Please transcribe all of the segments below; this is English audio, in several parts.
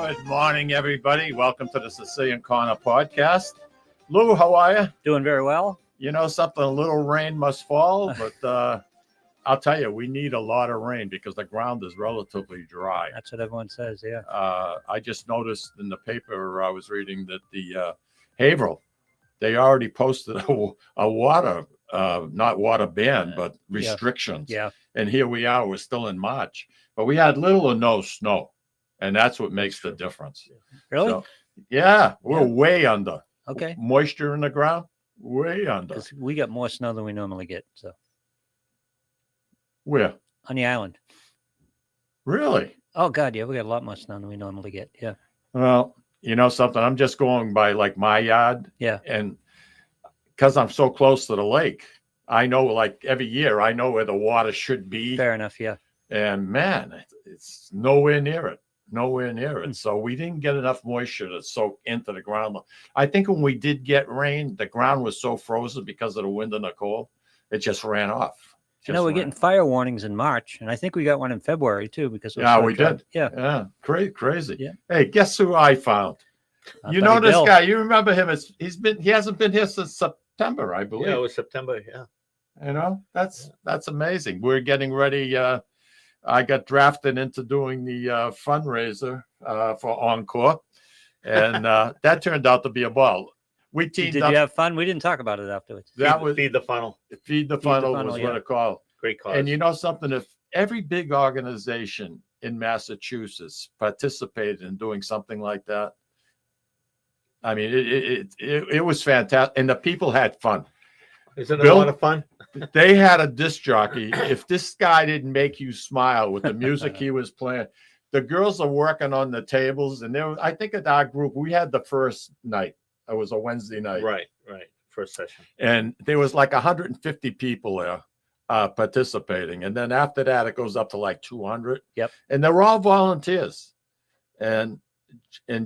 Good morning, everybody. Welcome to the Sicilian Corner Podcast. Lou, how are you? Doing very well. You know something, a little rain must fall, but I'll tell you, we need a lot of rain because the ground is relatively dry. That's what everyone says, yeah. I just noticed in the paper I was reading that the Haverhill, they already posted a water, not water ban, but restrictions. Yeah. And here we are, we're still in March, but we had little or no snow. And that's what makes the difference. Really? So, yeah, we're way under. Okay. Moisture in the ground, way under. Because we got more snow than we normally get. So Where? on the island. Really? Oh God, yeah, we got a lot more snow than we normally get. Yeah. Well, you know something, I'm just going by like my yard. Yeah. And because I'm so close to the lake, I know like every year, I know where the water should be. Fair enough, yeah. And man, it's nowhere near it. Nowhere near it. So we didn't get enough moisture to soak into the ground. I think when we did get rain, the ground was so frozen because of the wind and the cold, it just ran off. You know, we're getting fire warnings in March, and I think we got one in February too because it was so we dry. did. Yeah. Yeah. Crazy. Yeah. Hey, guess who I found? You know this guy. You remember him? He hasn't been here since September, I believe. Yeah, it was September. Yeah. You know, that's amazing. We're getting ready. I got drafted into doing the fundraiser for Encore, and that turned out to be a ball. We teamed Did up. you have fun? We didn't talk about it afterwards. That was Feed the Funnel. Feed the Funnel was what it called. Great cause. And you know something? If every big organization in Massachusetts participated in doing something like that, I mean, it was fantastic, and the people had fun. Isn't it a lot of fun? They had a disc jockey. If this guy didn't make you smile with the music he was playing, the girls are working on the tables. And I think at our group, we had the first night. It was a Wednesday night. Right. First session. And there was like 150 people there participating. And then after that, it goes up to like 200. Yep. And they're all volunteers. And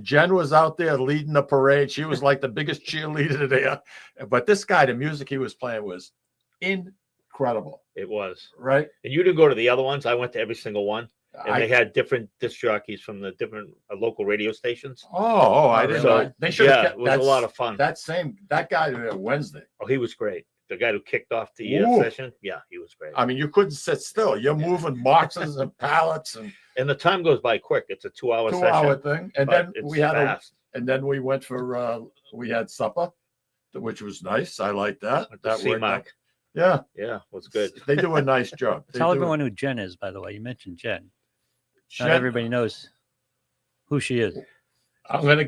Jen was out there leading the parade. She was like the biggest cheerleader there. But this guy, the music he was playing was incredible. It was. Right. And you didn't go to the other ones. I went to every single one. And they had different disc jockeys from the different local radio stations. Oh, I didn't know. They should have kept, it was a lot of fun. That guy there Wednesday. Oh, he was great. The guy who kicked off the session. Yeah, he was great. I mean, you couldn't sit still. You're moving boxes and pallets and the time goes by quick. It's a 2-hour session. 2-hour thing. And then we had fast. And then we went for we had supper, which was nice. I like that. That worked out. Yeah. Yeah, it was good. They do a nice job. Tell everyone who Jen is, by the way. You mentioned Jen. Not everybody knows who she is. I'm gonna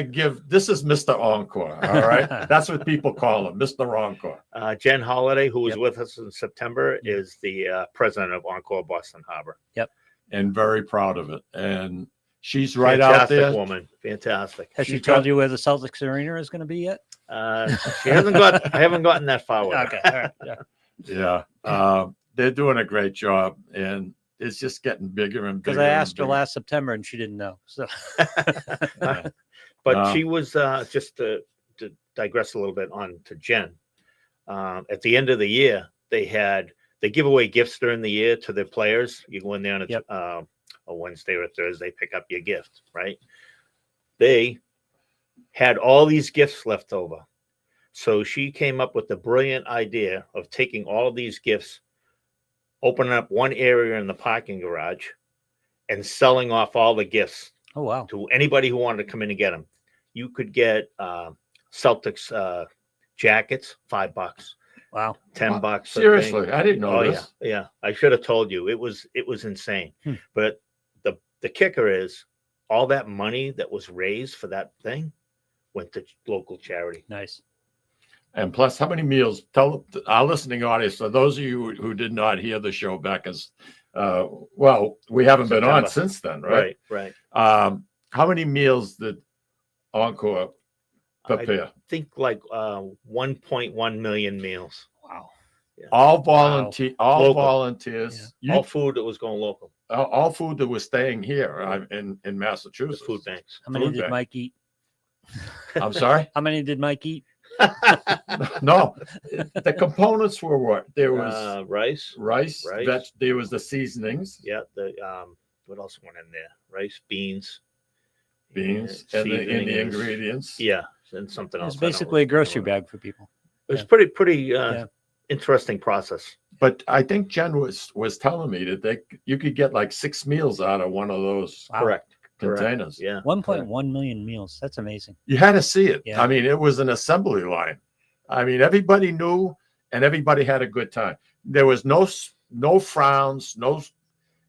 give this is Mr. Encore. All right. That's what people call him, Mr. Encore. Jen Holiday, who was with us in September, is the president of Encore Boston Harbor. Yep. And very proud of it. And she's right out there. Fantastic woman. Fantastic. Has she told you where the Celtics arena is going to be yet? She hasn't got. I haven't gotten that far with her. Okay. All right. Yeah. They're doing a great job, and it's just getting bigger and bigger. Because I asked her last September and she didn't know. So, but she was just to digress a little bit on to Jen. At the end of the year, they give away gifts during the year to their players. You go in there on a Wednesday or a Thursday, pick up your gift. Right? They had all these gifts left over, so she came up with the brilliant idea of taking all of these gifts, opening up one area in the parking garage and selling off all the gifts. Oh, wow. To anybody who wanted to come in and get them. You could get Celtics jackets, $5. Wow. $10. Seriously, I didn't know this. Yeah. I should have told you. It was insane. But the kicker is all that money that was raised for that thing went to local charity. Nice. And plus, how many meals? Tell our listening audience, for those of you who did not hear the show back as well, we haven't been on since then, right? Right. How many meals did Encore prepare? I think like 1.1 million meals. Wow. Yeah. All volunteers. Yeah. All food that was going local. All food that was staying here in Massachusetts. The food banks. How many did Mike eat? I'm sorry? How many did Mike eat? No, the components were what? There was rice. There was the seasonings. Yeah. The what else went in there? Rice, beans, beans and the seasonings, ingredients. Yeah, and something else. It's I don't basically a grocery remember. bag for people. It was Yeah. pretty Yeah. interesting process. But I think Jen was telling me that you could get like 6 meals out of one of those Wow. Correct. containers. Yeah. 1.1 million meals. That's amazing. You had to see it. Yeah. I mean, it was an assembly line. I mean, everybody knew and everybody had a good time. There was no frowns,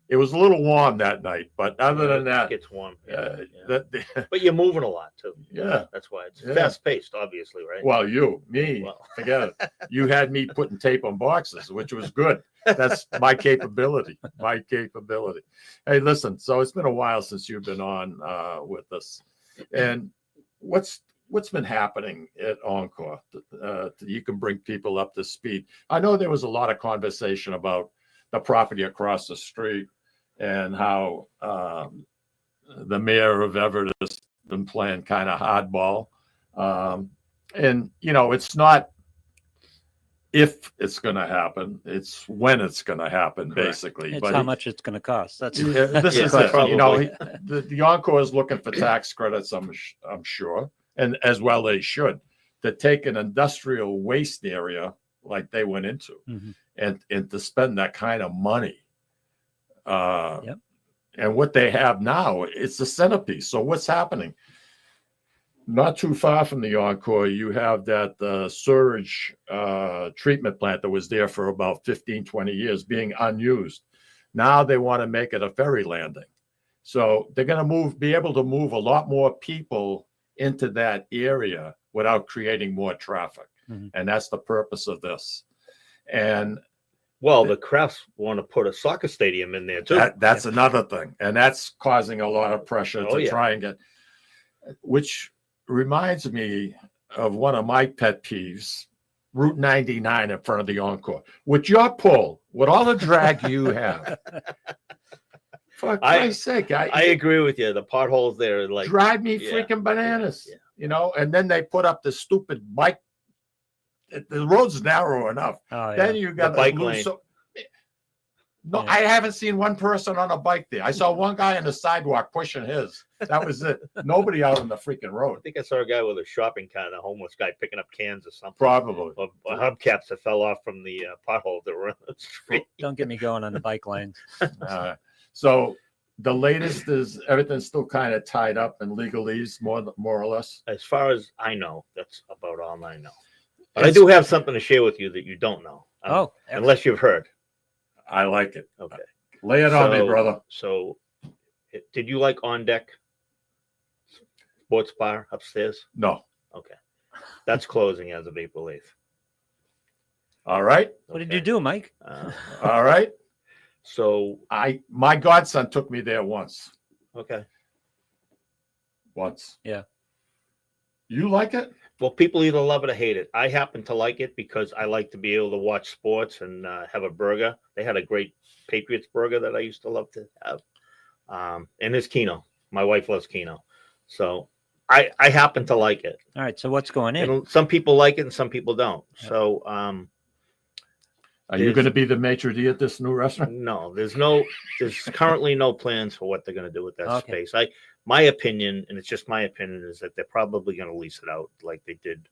it was a little warm that night, but other than It that, gets warm. Yeah. that But you're moving a lot too. yeah. That's why it's Yeah. fast paced, obviously, right? Well, me, Well. forget it. You had me putting tape on boxes, which was good. That's my capability. Hey, listen, so it's been a while since you've been on with us. And what's been happening at Encore? You can bring people up to speed. I know there was a lot of conversation about the property across the street and how the mayor of Everett has been playing kind of hardball. And, it's not if it's going to happen, it's when it's going to happen, Correct. basically. It's But how much it's going to cost. That's this Yeah, is it. probably. The Encore is looking for tax credits, I'm sure, and as well they should, to take an industrial waste area like they went into Mhm. and to spend that kind of money. Yep. And what they have now, it's the centerpiece. So what's happening? Not too far from the Encore, you have that sewage treatment plant that was there for about 15, 20 years being unused. Now they want to make it a ferry landing. So they're going to be able to move a lot more people into that area without creating more traffic. Mhm. And that's the purpose of this. And Well, the Crafts want to put a soccer stadium in there too. that's another thing. And that's causing a lot of pressure Oh, to yeah. try and get, which reminds me of one of my pet peeves, Route 99 in front of the Encore. With your pull, with all the drag you have, for Christ's sake, I agree with you. The potholes there, like, drive me yeah, freaking bananas, yeah. and then they put up the stupid bike. The road's narrow enough. Oh, yeah. Then you got The bike loose- lane. so- no, Yeah. I haven't seen one person on a bike there. I saw one guy on the sidewalk pushing his. That was it. Nobody out on the freaking I road. think I saw a guy with a shopping cart, a homeless guy picking up cans or something. Probably. Or hubcaps that fell off from the pothole that were on the street. Don't get me going on the bike lanes. So the latest is everything's still kind of tied up in legalese, more or less. As far as I know, that's about all I know. But I do have something to share with you that you don't know. Oh, Unless you've heard. I like it. Okay. Lay it on me, brother. So, did you like On Deck Sports Bar upstairs? No. Okay. That's closing as of April 8th. All right. what did you do, Mike? All right. So, My godson took me there once. okay. Yeah. You like it? Well, people either love it or hate it. I happen to like it because I like to be able to watch sports and have a burger. They had a great Patriots burger that I used to love to have. And there's Keno. My wife loves Keno. So I happen to like it. All right. So what's going in? And some people like it and some people don't. Yeah. So Are you going to be the maitre d' at this new restaurant? no, there's currently no plans for what they're going to do with that Okay. space. My opinion, and it's just my opinion, is that they're probably going to lease it out like they did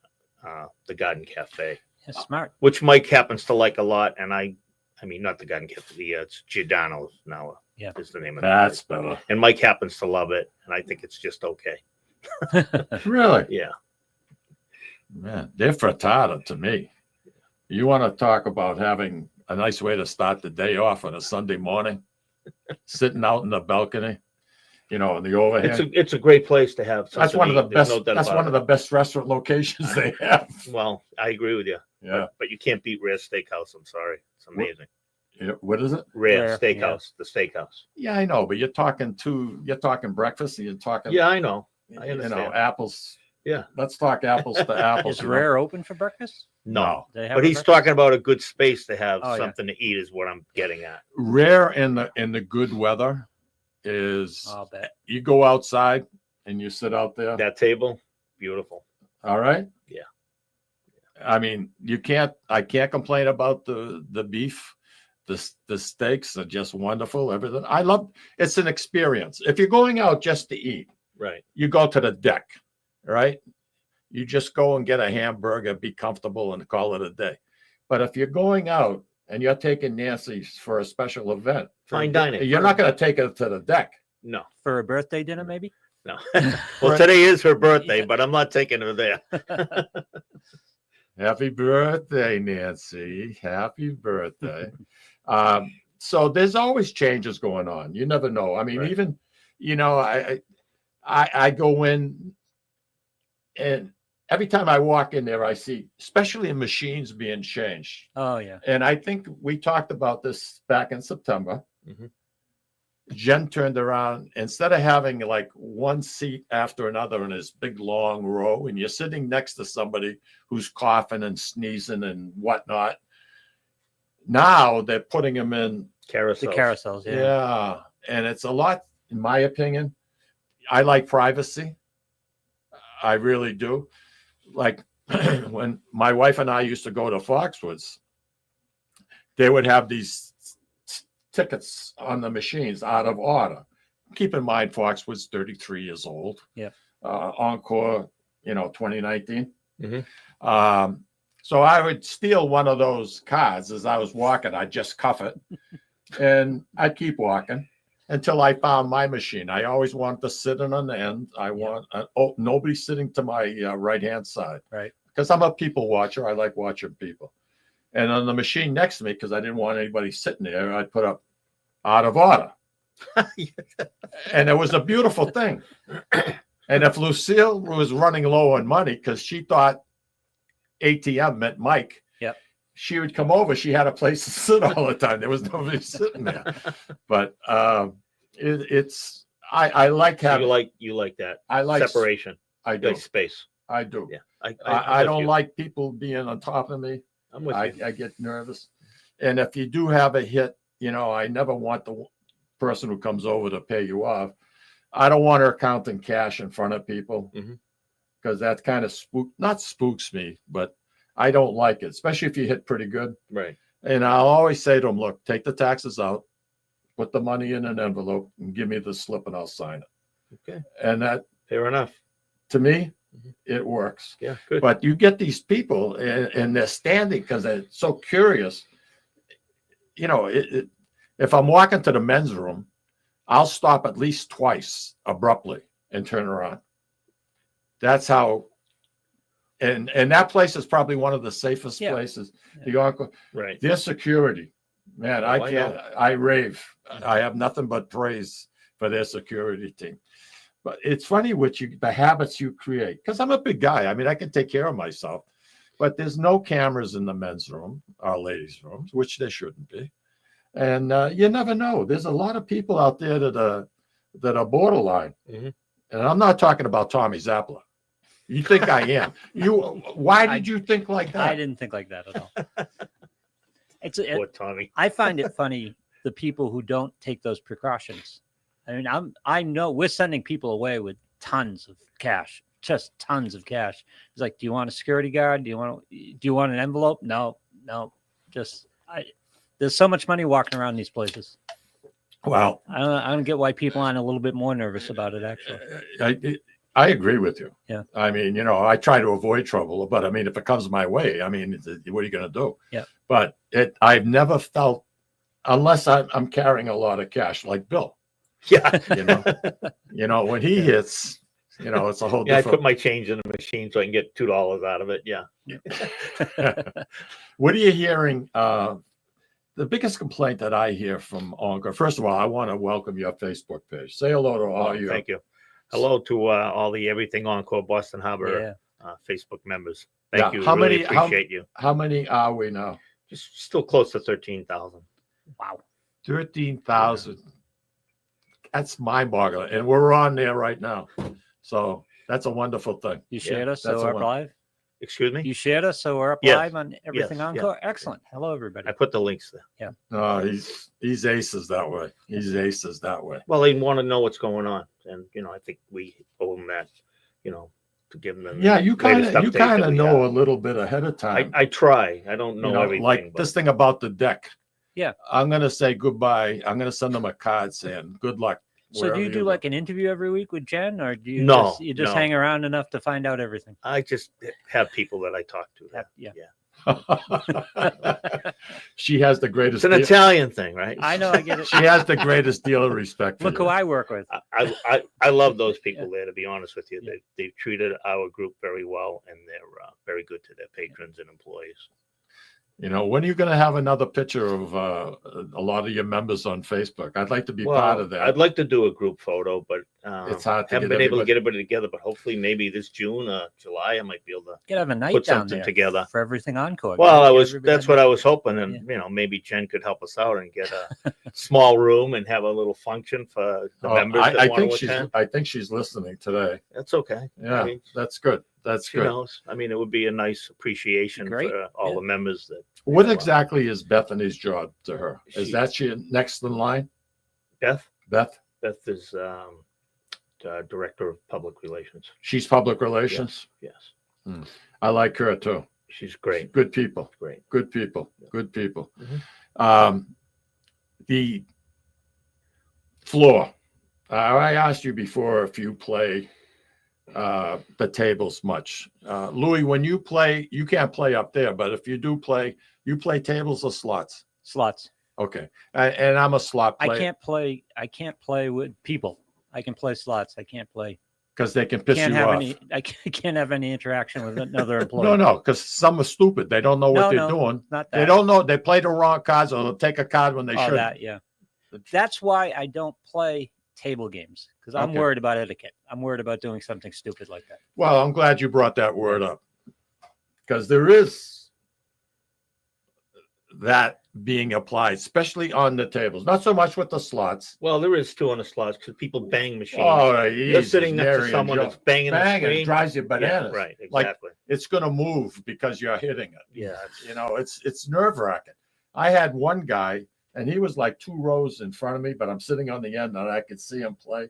the Garden Cafe, Yeah, smart. which Mike happens to like a lot. And I mean, not the Garden Cafe, it's Giordano's now. Yeah. Is the name of That's it. better. And Mike happens to love it, and I think it's just okay. Really? Yeah. Man, they're frittata to me. You want to talk about having a nice way to start the day off on a Sunday morning, sitting out in the balcony, in the overhand. It's a great place to have. That's something one of to the eat. There's best. no doubt That's about one of it. the best restaurant locations they have. Well, I agree with you. Yeah. But you can't beat Rare Steakhouse. I'm sorry. It's amazing. What is it? Rare Rare, Steakhouse, the steakhouse. Yeah, I know, but you're talking breakfast. And you're talking. Yeah, I know. I understand. apples. Yeah. Let's talk apples to apples. Is Rare open for breakfast? No. Do they have But a he's breakfast? talking about a good space to have Oh, yeah. something to eat is what I'm getting at. Rare in the good weather is I'll bet. you go outside and you sit out there. That table, beautiful. All right. Yeah. I mean, I can't complain about the beef. The steaks are just wonderful. Everything. It's an experience. If you're going out just to eat, Right. You go to the deck, right? You just go and get a hamburger, be comfortable, and call it a day. But if you're going out and you're taking Nancy for a special event, Fine dining. you're not going to take her to the deck. No. For a birthday dinner, maybe? No. Well, today is her birthday, but I'm not taking her there. Happy birthday, Nancy. Happy birthday. So there's always changes going on. You never know. I mean, Right. even, I go in, and every time I walk in there, I see, especially in machines being changed. Oh, yeah. And I think we talked about this back in September. Mhm. Jen turned around, instead of having like one seat after another in this big long row, and you're sitting next to somebody who's coughing and sneezing and whatnot. Now they're putting them in. Carousels. The carousels, yeah. Yeah. And it's a lot, in my opinion. I like privacy. I really do. Like when my wife and I used to go to Foxwoods, they would have these tickets on the machines out of order. Keep in mind, Foxwoods 33 years old. Yep. Encore, 2019. Mhm. So I would steal one of those cards as I was walking. I'd just cuff it, and I'd keep walking until I found my machine. I always wanted to sit in on the end. I want nobody sitting to my right hand side, Right. because I'm a people watcher. I like watching people. And on the machine next to me, because I didn't want anybody sitting there, I'd put up out of order. And it was a beautiful thing. And if Lucille was running low on money because she thought ATM meant Mike, Yep. she would come over. She had a place to sit all the time. There was nobody sitting there. But it's I like So having you like that I like separation. I You do. like space. I do. Yeah. I I'm don't with you. like people being on top of me. I'm with you. I get nervous. And if you do have a hit, I never want the person who comes over to pay you off. I don't want her counting cash in front of people, because that kind of not spooks me, but I don't like it, especially if you hit pretty good. Right. And I'll always say to them, look, take the taxes out, put the money in an envelope, and give me the slip and I'll sign it. Okay. And that, Fair enough. to me, Mhm. it works. Yeah. Good. But you get these people and they're standing because they're so curious. If I'm walking to the men's room, I'll stop at least twice abruptly and turn around. That's how. And that place is probably one of the safest Yeah. places. The Encore, Right. their security, man, I I can't. know. I rave. I have nothing but praise for their security team. But it's funny the habits you create. Because I'm a big guy. I mean, I can take care of myself. But there's no cameras in the men's room or ladies' rooms, which there shouldn't be. And you never know. There's a lot of people out there that are borderline. Mhm. And I'm not talking about Tommy Zappala. You think I am? Why did you think like that? I didn't think like that at all. Poor Tommy. I find it funny, the people who don't take those precautions. I mean, I know we're sending people away with tons of cash, just tons of cash. It's like, do you want a security guard? Do you want an envelope? No. There's so much money walking around these places. Well, I don't get why people aren't a little bit more nervous about it, actually. I agree with you. Yeah. I mean, I try to avoid trouble, but I mean, if it comes my way, I mean, what are you going to do? Yeah. But I've never felt, unless I'm carrying a lot of cash, like Bill. Yeah. When he hits, it's a whole Yeah, I different. put my change in the machine so I can get $2 out of it. Yeah. What are you hearing? The biggest complaint that I hear from Encore, first of all, I want to welcome your Facebook page. Say hello to all you. Thank you. Hello to all the Everything Encore Boston Harbor Yeah. Facebook members. Yeah, Thank you. how Really many- appreciate you. How many are we now? Just still close to 13,000. Wow. 13,000. That's mind-boggling, and we're on there right now. So that's a wonderful thing. You shared us, that's so the we're up one. live. Excuse me? You shared us, so we're up Yes. live on Everything Yes. Encore. Excellent. Hello, everybody. I put the links there. He's aces that way. He's aces that way. Well, they want to know what's going on. And, I think we owe them that, to give them. Yeah, the you kind latest of update that we know have. a little bit ahead of time. I try. I don't know everything. like but this thing about the deck. Yeah. I'm gonna say goodbye. I'm gonna send them a card saying good luck. So do wherever you do go. like an interview every week with Jen, or do you No, you just no. hang around enough to find out everything? I just have people that I talk to. Yeah. She has the It's greatest. an Italian thing, right? I know, I get it. She has the greatest deal of respect for Look you. who I work with. I love those people there. To be honest with you, they've treated our group very well, and they're very good to their patrons and employees. You know, when are you going to have another picture of a lot of your members on Facebook? I'd like to be part of that. I'd like to do a group photo, but It's hard to haven't get been able to everybody- get everybody together. But hopefully, maybe this June, July, I might be able to Could have a night put down something there together. for Everything Encore. Well, Get everybody that's in what I was hoping, and Yeah. maybe Jen could help us out and get a small room and have a little function for the members that I want think to she's. attend. I think she's listening today. That's okay. Yeah, I mean, that's good. That's she good. knows. I mean, it would be a nice appreciation Great. for all Yeah. the members that. What Yeah. exactly is Bethany's job to her? Is She- that she next in line? Beth Beth? is director of public relations. She's public relations. Yes, I like her too. she's great. Good people. Great. Good people. Yeah. Good people. Mhm. The floor. I asked you before if you play the tables much. Louis, when you play, you can't play up there, but if you do play, you play tables or slots. slots. Okay. And I'm a slot player. I can't play with people. I can play slots. I can't play. Because they can piss Can't you have off. any. I can't have any interaction with another employee. No, because some are stupid. They don't know what No, they're doing. Not that. They don't know. They play the wrong cards, or they'll take a card when they Oh, should. that, yeah. That's why I don't play table games, because I'm Okay. worried about etiquette. I'm worried about doing something stupid like that. Well, I'm glad you brought that word up, because there is that being applied, especially on the tables. Not so much with the slots. Well, there is two on the slots because people bang machines. Oh, You're Jesus, sitting next Mary to and someone Joe. that's banging the Bang, it screen. drives you Yeah, bananas. right, Like, exactly. it's going to move because you're hitting it. Yeah, You know, it's nerve wracking. I had one guy, and he was like 2 rows in front of me, but I'm sitting on the end and I could see him play.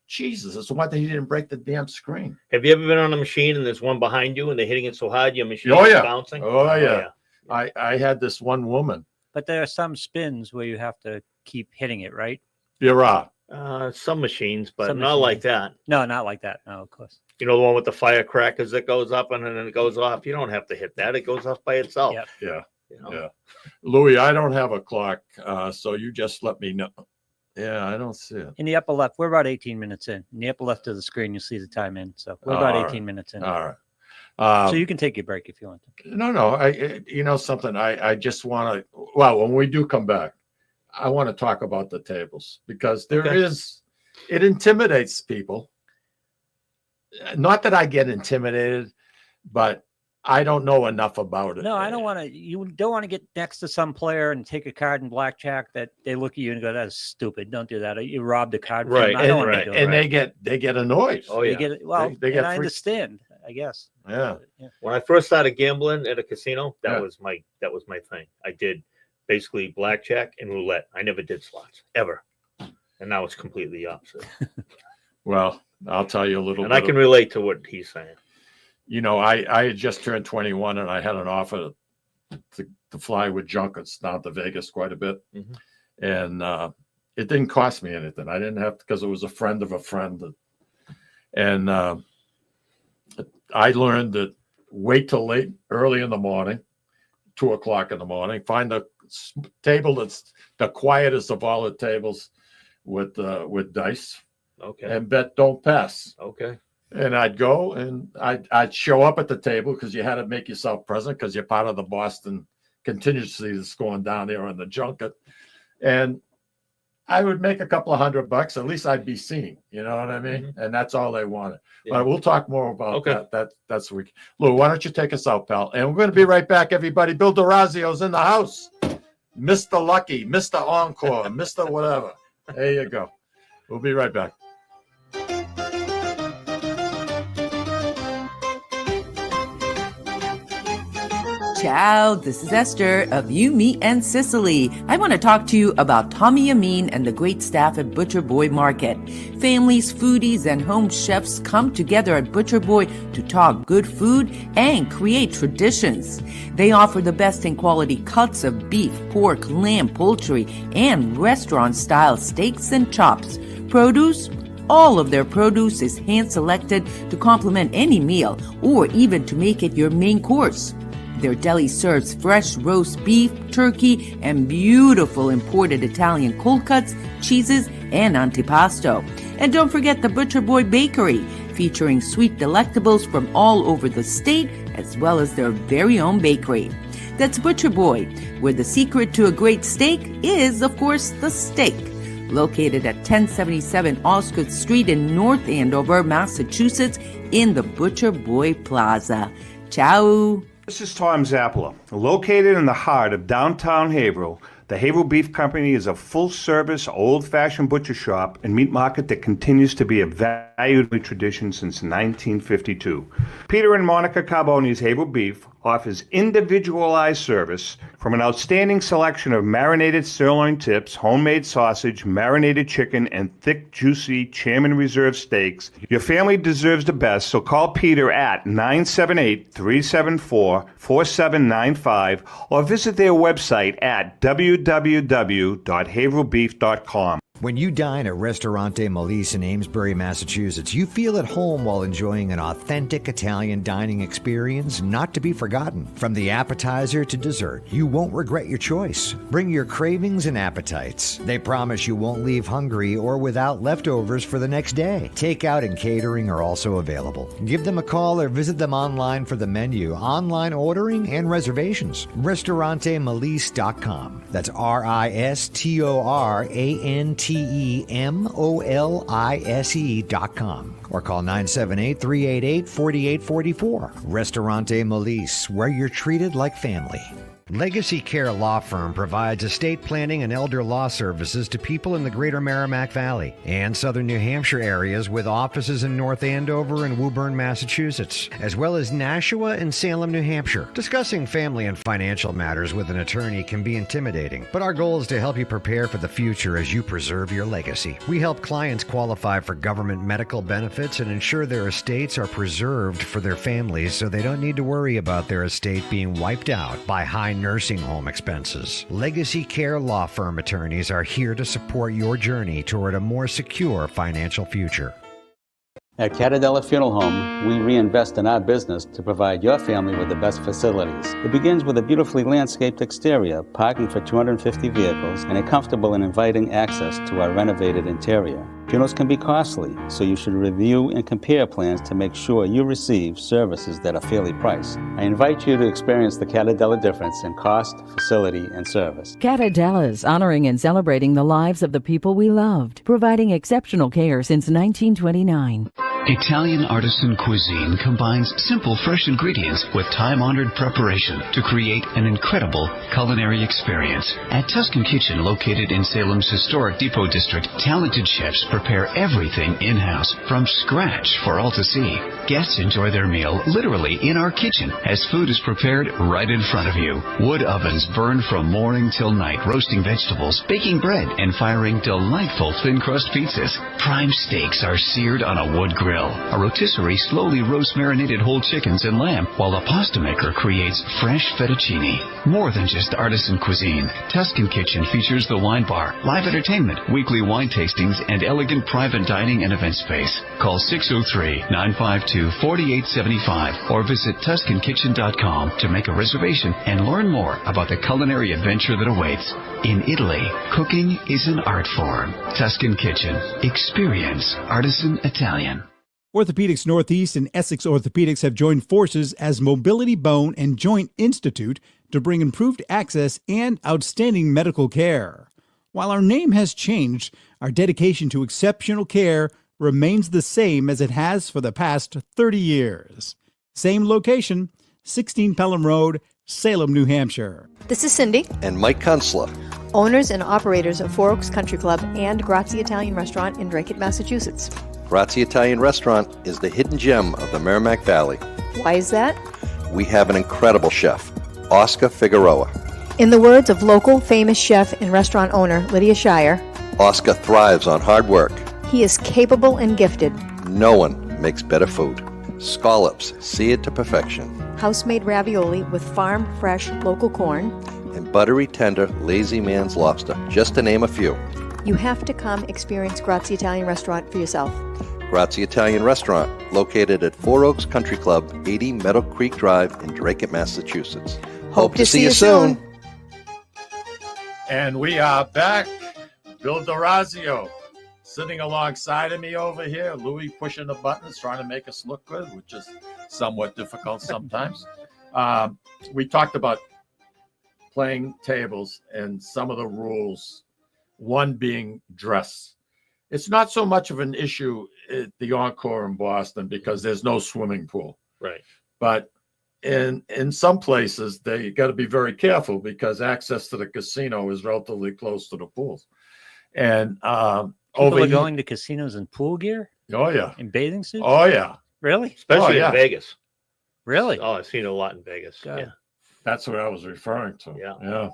Jesus, it's why he didn't break the damn screen. Have you ever been on a machine and there's one behind you and they're hitting it so hard your machine Oh, is yeah. bouncing? Oh, yeah. I had this one woman. But there are some spins where you have to keep hitting it, right? You're out. Some machines, but Some not like that. No, not like that. No, of course. You know, the one with the firecrackers that goes up and then it goes off. You don't have to hit that. It goes off by itself. Yep. Yeah. You know? Yeah. Louis, I don't have a clock, so you just let me know. Yeah, I don't see it. In the upper left, we're about 18 minutes in. In the upper left of the screen, you'll see the time in. So we're about All 18 right. minutes in. All right. So you can take your break if you want to. No. You know something? I just want to. Well, when we do come back, I want to talk about the tables because there Okay. is. It intimidates people. Not that I get intimidated, but I don't know enough about it. No, I don't want to. You don't want to get next to some player and take a card in blackjack that they look at you and go, "That's stupid. Don't do that. You robbed a card." from Right, him." I don't want right, to do it. And they get annoyed. Oh, They yeah. get it. Well, They get and I free- understand. I guess. Yeah. When I first started gambling at a casino, that Yeah. was my thing. I did basically blackjack and roulette. I never did slots ever. And now it's completely the opposite. Well, I'll tell you a little And bit. I can relate to what he's saying. You know, I had just turned 21 and I had an offer to fly with junkets down to Vegas quite a bit. Mhm. And it didn't cost me anything. I didn't have to, because it was a friend of a friend. And I learned that wait till early in the morning, 2:00 in the morning, find a table that's the quietest of all the tables with dice Okay. and bet don't pass. Okay. And I'd go and I'd show up at the table because you had to make yourself present because you're part of the Boston contingency that's going down there on the junket. And I would make a couple of $100. At least I'd be seen. You know what I mean? And that's all they wanted. Yeah. But we'll talk more about Okay. that. That's week. Lou, why don't you take us out, pal? And we're going to be right back, everybody. Bill Dorazio's in the house. Mr. Lucky, Mr. Encore, Mr. Whatever. There you go. We'll be right back. Ciao, this is Esther of You, Me, and Sicily. I want to talk to you about Tommy Amin and the great staff at Butcher Boy Market. Families, foodies, and home chefs come together at Butcher Boy to talk good food and create traditions. They offer the best in quality cuts of beef, pork, lamb, poultry, and restaurant-style steaks and chops. Produce? All of their produce is hand-selected to complement any meal or even to make it your main course. Their deli serves fresh roast beef, turkey, and beautiful imported Italian cold cuts, cheeses, and antipasto. And don't forget the Butcher Boy Bakery, featuring sweet delectables from all over the state, as well as their very own bakery. That's Butcher Boy, where the secret to a great steak is, of course, the steak. Located at 1077 Osgood Street in North Andover, Massachusetts, in the Butcher Boy Plaza. Ciao. This is Tom Zappala. Located in the heart of downtown Haverhill, the Haverhill Beef Company is a full-service, old-fashioned butcher shop and meat market that continues to be a valued tradition since 1952. Peter and Monica Carboni's Haverhill Beef offers individualized service from an outstanding selection of marinated sirloin tips, homemade sausage, marinated chicken, and thick, juicy Chairman Reserve steaks. Your family deserves the best, so call Peter at 978-374-4795 or visit their website at www.haverhillbeef.com. When you dine at Ristorante Melisse in Amesbury, Massachusetts, you feel at home while enjoying an authentic Italian dining experience not to be forgotten. From the appetizer to dessert, you won't regret your choice. Bring your cravings and appetites. They promise you won't leave hungry or without leftovers for the next day. Takeout and catering are also available. Give them a call or visit them online for the menu, online ordering, and reservations. RistoranteMelisse.com. That's RistoranteMolise.com or call 978-388-4844. Ristorante Melisse, where you're treated like family. Legacy Care Law Firm provides estate planning and elder law services to people in the greater Merrimack Valley and southern New Hampshire areas with offices in North Andover and Woburn, Massachusetts, as well as Nashua and Salem, New Hampshire. Discussing family and financial matters with an attorney can be intimidating, but our goal is to help you prepare for the future as you preserve your legacy. We help clients qualify for government medical benefits and ensure their estates are preserved for their families so they don't need to worry about their estate being wiped out by high nursing home expenses. Legacy Care Law Firm attorneys are here to support your journey toward a more secure financial future. At Catadella Funeral Home, we reinvest in our business to provide your family with the best facilities. It begins with a beautifully landscaped exterior, parking for 250 vehicles, and a comfortable and inviting access to our renovated interior. Funerals can be costly, so you should review and compare plans to make sure you receive services that are fairly priced. I invite you to experience the Catadella difference in cost, facility, and service. Catadella's honoring and celebrating the lives of the people we loved, providing exceptional care since 1929. Italian artisan cuisine combines simple, fresh ingredients with time-honored preparation to create an incredible culinary experience. At Tuscan Kitchen, located in Salem's historic Depot District, talented chefs prepare everything in-house from scratch for all to see. Guests enjoy their meal literally in our kitchen as food is prepared right in front of you. Wood ovens burn from morning till night, roasting vegetables, baking bread, and firing delightful thin-crust pizzas. Prime steaks are seared on a wood grill. A rotisserie slowly roasts marinated whole chickens and lamb, while a pasta maker creates fresh fettuccine. More than just artisan cuisine, Tuscan Kitchen features the wine bar, live entertainment, weekly wine tastings, and elegant private dining and event space. Call 603-952-4875 or visit TuscanKitchen.com to make a reservation and learn more about the culinary adventure that awaits. In Italy, cooking is an art form. Tuscan Kitchen. Experience artisan Italian. Orthopedics Northeast and Essex Orthopedics have joined forces as Mobility Bone and Joint Institute to bring improved access and outstanding medical care. While our name has changed, our dedication to exceptional care remains the same as it has for the past 30 years. Same location, 16 Pelham Road, Salem, New Hampshire. This is Cindy. And Mike Kunstler, owners and operators of Four Oaks Country Club and Grazie Italian Restaurant in Drake, Massachusetts. Grazie Italian Restaurant is the hidden gem of the Merrimack Valley. Why is that? We have an incredible chef, Oscar Figueroa. In the words of local famous chef and restaurant owner Lydia Shire, Oscar thrives on hard work. he is capable and gifted. No one makes better food. Scallops seared to perfection. House-made ravioli with farm-fresh local corn. And buttery tender lazy man's lobster, just to name a few. You have to come experience Grazie Italian Restaurant for yourself. Grazie Italian Restaurant, located at Four Oaks Country Club, 80 Meadow Creek Drive in Drake, Massachusetts. Hope to see you soon. And we are back. Bill Dorazio sitting alongside of me over here. Louis pushing the buttons, trying to make us look good, which is somewhat difficult sometimes. We talked about playing tables and some of the rules, one being dress. It's not so much of an issue at the Encore in Boston because there's no swimming pool. Right. But in some places, they got to be very careful because access to the casino is relatively close to the pools. And People are going to casinos in pool gear? Oh, yeah. In bathing suits? Oh, yeah. Really? Especially in Vegas. Really? Oh, I've seen it a lot in Vegas. God. Yeah. That's what I was referring to. Yeah. Yeah.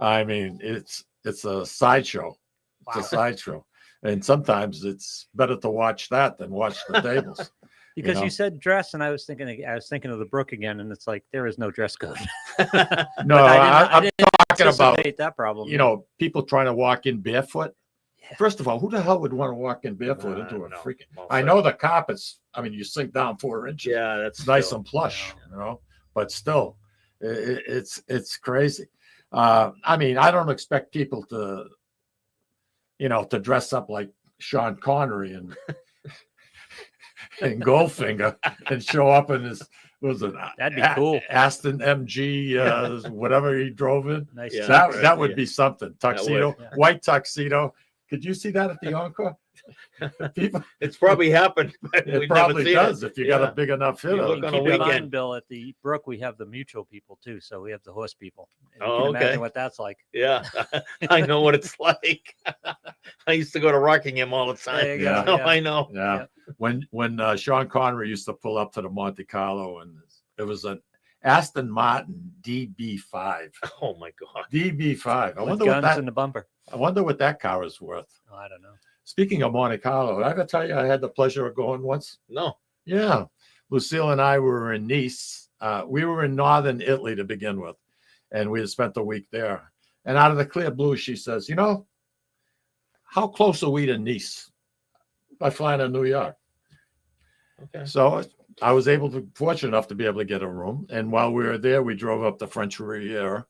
I mean, it's a sideshow. It's a sideshow. And sometimes it's better to watch that than watch the tables. Because know? you said dress, and I was thinking of the Brook again, and it's like there is no dress code. No, I'm talking about that problem. You know, people trying to walk in barefoot. Yeah. First of all, who the hell would want to walk in barefoot into a freaking? I know the carpets. I mean, you sink down 4 inches. Yeah, that's nice and plush, you know. But still, it's crazy. I mean, I don't expect people to, you know, to dress up like Sean Connery and Goldfinger and show up in his that'd be cool Aston MG whatever he drove in. Nice. Yeah, that would be something. Tuxedo, white tuxedo. Could you see that at the Encore? People, it's probably happened. It probably does if you got a big enough hitter. Look on a weekend, Bill. At the Brook, we have the mutual people too, so we have the horse people. And you can imagine what that's like. Yeah, I know what it's like. I used to go to Rockingham all the time. Yeah. So I know. Yeah. When Sean Connery used to pull up to the Monte Carlo, and it was an Aston Martin DB5. Oh my God, DB5. I With wonder guns what that in the bumper. I wonder what that car is worth. Oh, I don't know. Speaking of Monte Carlo, I gotta tell you, I had the pleasure of going once. No. Yeah. Lucille and I were in Nice. We were in northern Italy to begin with, and we had spent a week there. And out of the clear blue, she says, you know, how close are we to Nice? By flying to New York. Okay. So I was fortunate enough to be able to get a room. And while we were there, we drove up the French Riviera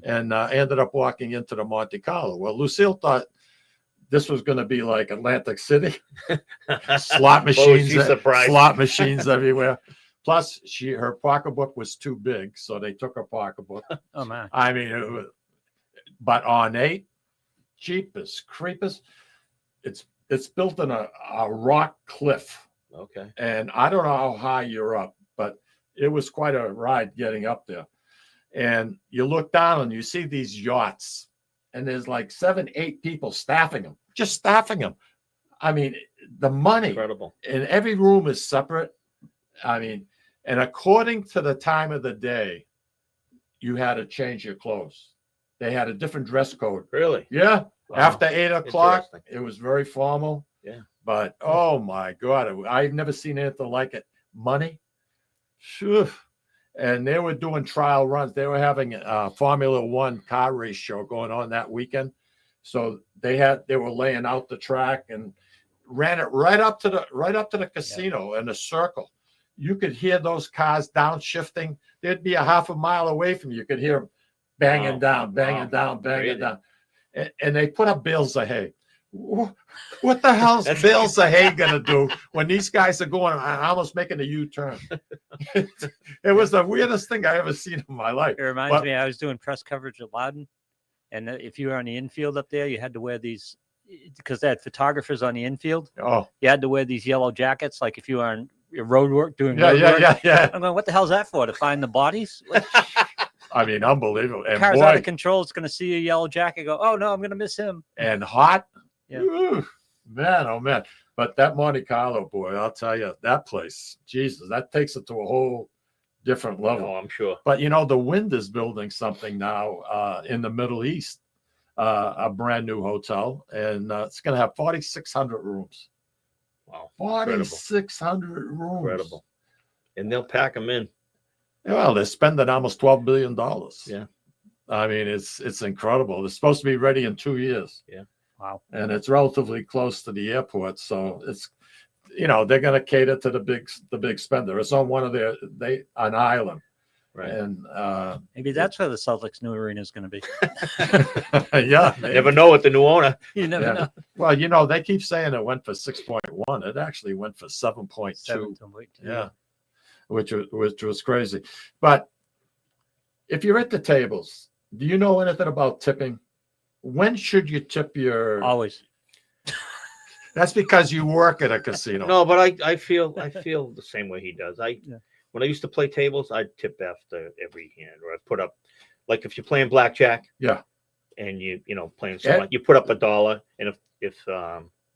and ended up walking into the Monte Carlo. Well, Lucille thought this was going to be like Atlantic City, slot machines, slot machines everywhere. Plus, her pocketbook was too big, so they took her pocketbook. Oh man! I mean, it was, but ornate, cheap as creepers. It's built in a rock cliff. Okay. And I don't know how high you're up, but it was quite a ride getting up there. And you look down and you see these yachts, and there's like 7, 8 people staffing them. Just staffing them. I mean, the money. Incredible. And every room is separate. I mean, and according to the time of the day, you had to change your clothes. They had a different dress code. Really? Yeah. Wow. After 8 o'clock, it was very formal. Yeah. But, oh, my God, I've never seen anything like it. Money. Phew. And they were doing trial runs. They were having a Formula One car race show going on that weekend. So they were laying out the track and ran it right up to the casino in a circle. You could hear those cars downshifting. They'd be a half a mile away from you. You could hear them banging down. And they put up bales of hay. What the hell's bales of hay gonna do when these guys are going almost making a U-turn? It was the weirdest thing I ever seen in my life. It reminds me, I was doing press coverage at Loudon, and if you were on the infield up there, you had to wear these because they had photographers on the infield. Oh, you had to wear these yellow jackets, like if you were on road work doing road work. I'm going, what the hell's that for? To find the bodies? I mean, unbelievable. And car's out of control. It's going to see a yellow jacket. Go, oh no, I'm going to miss him. And hot. Yeah. Ooh, man, oh man. But that Monte Carlo, boy, I'll tell you, that place, Jesus, that takes it to a whole different level. Oh, I'm sure. But the Wind is building something now in the Middle East, a brand new hotel, and it's going to have 4,600 rooms. Wow, 4,600 rooms. Incredible. And they'll pack them in. Well, they're spending almost $12 billion. Yeah. I mean, it's incredible. It's supposed to be ready in 2 years. Yeah. Wow. And it's relatively close to the airport, so it's they're going to cater to the big spender. It's on one of an island, Right. And Maybe that's where the Celtics' new arena is going to be. yeah, You never know with the new owner. You never know. Well, they keep saying it went for 6.1. It actually went for 7.2. Yeah, which was crazy. But if you're at the tables, do you know anything about tipping? When should you tip your? Always. That's because you work at a casino. No, but I feel the same way he does. When I used to play tables, I'd tip after every hand, or I'd put up, like if you're playing blackjack, yeah, and you playing someone, you put up $1, and if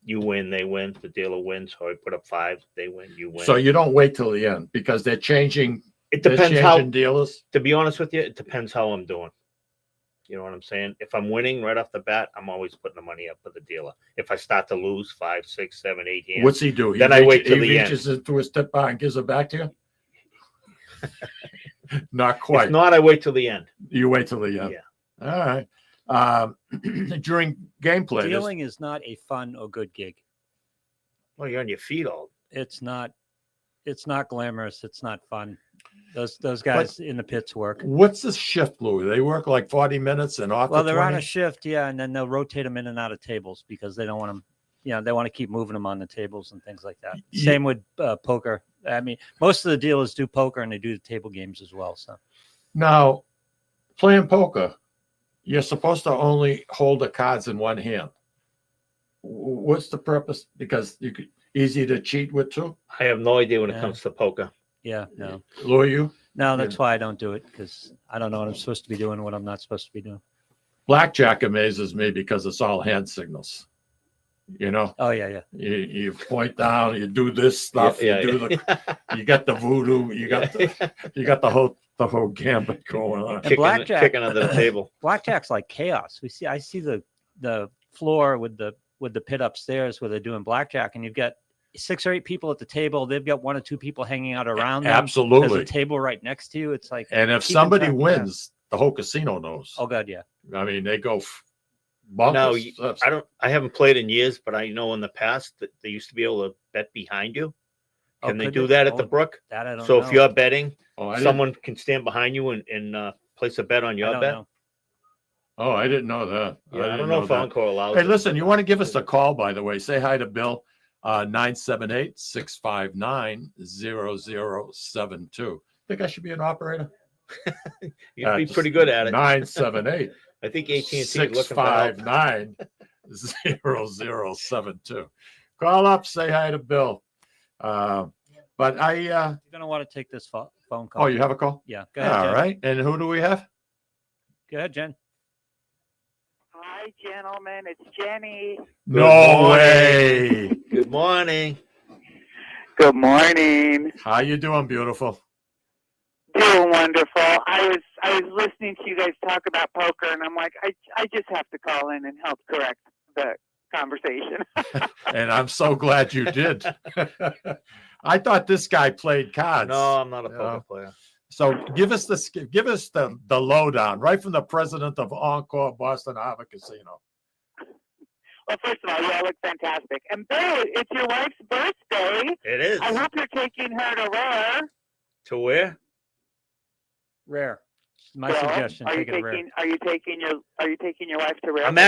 you win, they win. If the dealer wins, or I put up 5, they win, you win. So you don't wait till the end because they're changing. It depends how dealers. To be honest with you, it depends how I'm doing. You know what I'm saying? If I'm winning right off the bat, I'm always putting the money up for the dealer. If I start to lose 5, 6, 7, 8 hands, what's he do? Then I wait till the he end. reaches into his tip bar and gives it back to you. Not quite. If not, I wait till the end. You wait till the end. Yeah. All right. During gameplay, Dealing is not a fun or good gig. Well, you're on your feet all. It's not glamorous. It's not fun. Those guys in the pits work. What's the shift, Louis? They work like 40 minutes and off. Well, they're 20? on a shift, yeah, and then they'll rotate them in and out of tables because they don't want them. They want to keep moving them on the tables and things like that. Same with poker. I mean, most of the dealers do poker and they do the table games as well. So now, playing poker, you're supposed to only hold the cards in one hand. What's the purpose? Because easy to cheat with too. I have no idea when it comes to poker. Yeah, no. Lure you? No, that's why I don't do it, because I don't know what I'm supposed to be doing, what I'm not supposed to be doing. Blackjack amazes me because it's all hand signals. Oh yeah. You point down, you do this stuff, you got the voodoo, you got the whole gambit going on. Kicking under the table. Blackjack's like chaos. I see the floor with the pit upstairs where they're doing blackjack, and you've got 6 or 8 people at the table. They've got 1 or 2 people hanging out around them. Absolutely. There's a table right next to you. It's like, and if somebody wins, the whole casino knows. Oh God, yeah. I mean, they go bonkers. No, I haven't played in years, but I know in the past that they used to be able to bet behind you. Can they do that at the Brook? That I don't so know. if you're betting, someone didn't. can stand behind you and place a bet on your bet. Know. Oh, I didn't know that. Yeah, I don't know if Encore allows Hey, it. listen, you want to give us a call, by the way. Say hi to Bill, 978-659-0072. Think I should be an operator? You'd be pretty good at it. 978. I think AT&T is looking for help. 659-0072. Call up, say hi to Bill. But You're gonna want to take this phone call. Oh, you have a call? Yeah. Go ahead, All Jen. right. And who do we have? Go ahead, Jen. Hi, gentlemen. It's Jenny. No way. Good morning. Good morning. How you doing, beautiful? Doing wonderful. I was listening to you guys talk about poker, and I'm like, I just have to call in and help correct the conversation. And I'm so glad you did. I thought this guy played cards. No, I'm not a poker player. So give us the lowdown right from the president of Encore Boston Harbor Casino. Well, first of all, you all look fantastic. And Bill, it's your wife's birthday. It is. I hope you're taking her to Rare. To where? Rare. My Bill, suggestion. Are you Take it to Rare. taking your wife to Rare? I'm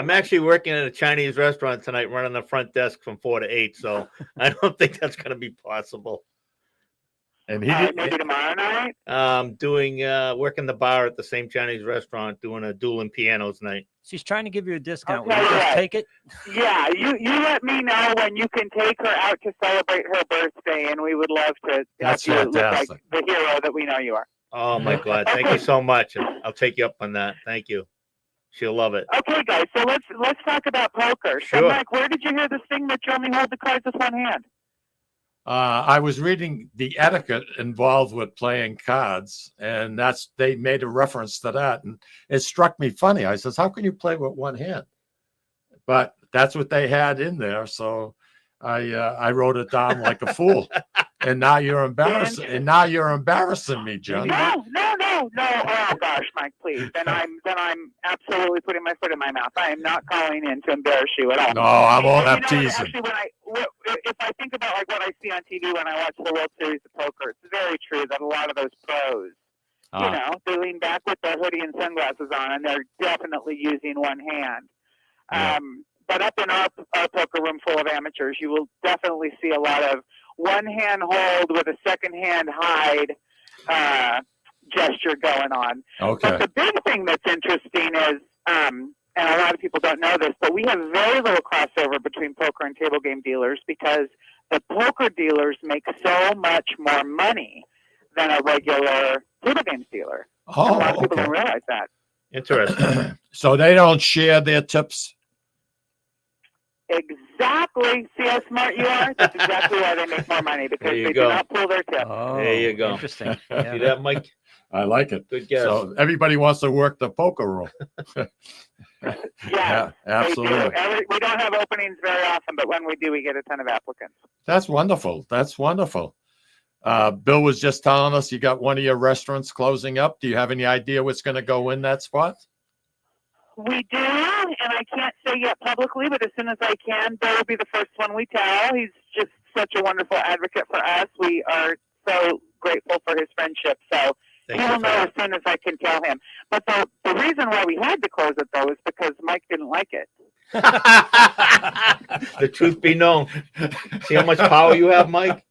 actually working at a Chinese restaurant tonight, running the front desk from 4 to 8. So I don't think that's going to be possible. And maybe tomorrow night. Doing working the bar at the same Chinese restaurant, doing a dueling pianos night. She's trying to give you a discount. Okay, Will you just right. take it? Yeah, you let me know when you can take her out to celebrate her birthday, and we would love to That's have you look like fantastic. the hero that we know you are. Oh my God! Thank you so much. I'll take you up on that. Thank you. She'll love it. Okay, guys. So let's talk about poker. Sure. So, Mike, where did you hear this thing that you only hold the cards with one hand? I was reading the etiquette involved with playing cards, and they made a reference to that, and it struck me funny. I says, "How can you play with one hand?" But that's what they had in there, so I wrote it down like a fool. And now you're embarrassing. And now you're embarrassing me, Jen. No. Oh gosh, Mike, please. Then I'm absolutely putting my foot in my mouth. I am not calling in to embarrass you at all. No, I'm all that know, teasing. Actually, if I think about like what I see on TV when I watch the World Series of Poker, it's very true that a lot of those pros, they lean back with their hoodie and sunglasses on, and they're definitely using one hand. Yeah. But up in our poker room full of amateurs, you will definitely see a lot of one hand hold with a second hand hide gesture going on. Okay. But the big thing that's interesting is, and a lot of people don't know this, but we have very little crossover between poker and table game dealers because the poker dealers make so much more money than a regular table games dealer. Oh, and a lot of people don't realize that. Interesting. So they don't share their tips? Exactly. See how smart you are? That's exactly why they make more money, because they do not pull their tip. Oh, There you go. Interesting. See that, Mike? I like it. Good guess. So everybody wants to work the poker room. Yeah, absolutely. They do. We don't have openings very often, but when we do, we get a ton of applicants. That's wonderful. That's wonderful. Bill was just telling us you got one of your restaurants closing up. Do you have any idea what's going to go in that spot? We do, and I can't say yet publicly, but as soon as I can, Bill will be the first one we tell. He's just such a wonderful advocate for us. We are so grateful for his friendship. So he will know as soon as I can tell him. But the reason why we had to close it, though, is because Mike didn't like it. The truth be known. See how much power you have, Mike?